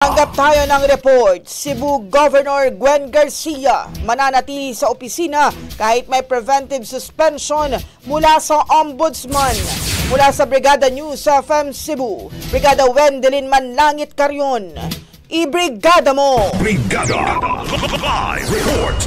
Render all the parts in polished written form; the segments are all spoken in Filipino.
Tanggap tayo ng report. Cebu Governor Gwen Garcia mananatili sa opisina kahit may preventive suspension mula sa Ombudsman. Mula sa Brigada News FM Cebu, Brigada Wendelin Manlangit Carrion. I-brigada mo! Brigada! Live report!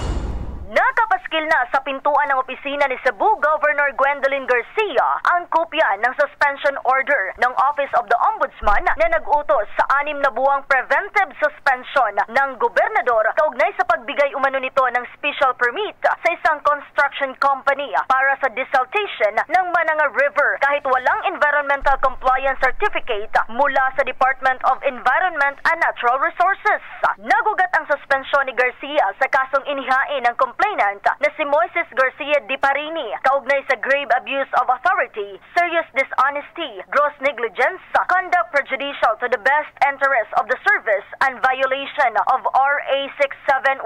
Nakapaskil na sa pintuan ng opisina ni Cebu Governor Gwendolyn Garcia ang kopya ng suspension order ng Office of the Ombudsman na nag-utos sa 6 na buwang preventive suspension ng gobernador kaugnay sa pagbigay umano nito ng special permit sa isang construction company para sa desaltation ng Mananga River kahit walang environmental compliance certificate mula sa Department of Environment and Natural Resources. Nagugat ang suspensyon ni Garcia sa kasong inihain ng complainant na si Moises Garcia Di Parini kaugnay sa grave abuse of authority, serious dishonesty, gross negligence, conduct prejudicial to the best interest of the service, and violation of RA 6713.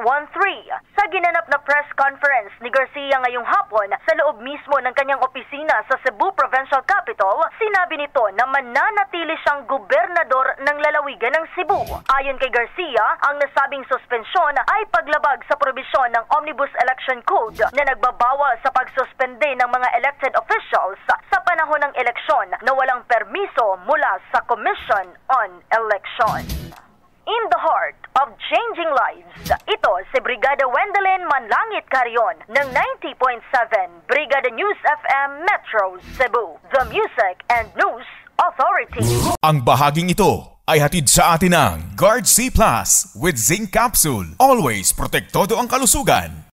Sa ginanap na press conference ni Garcia ngayong hapon sa loob mismo ng kanyang opisina sa Cebu Provincial Capital, sinabi nito na mananatili siyang gobernador ng lalawigan ng Cebu. Ayon kay Garcia, ang nasabing suspensyon ay paglabag sa probisyon ng Omnibus Election Code na nagbabawal sa pagsuspende ng mga elected officials sa panahon ng eleksyon na walang permiso mula sa Commission on Election. In the heart of changing lives, ito si Brigada Wendelin Manlangit Carrion ng 90.7 Brigada News FM Metro Cebu, the Music and News Authority. Ang bahaging ito ay hatid sa atin ng Guard C Plus with Zinc Capsule. Always protektado ang kalusugan.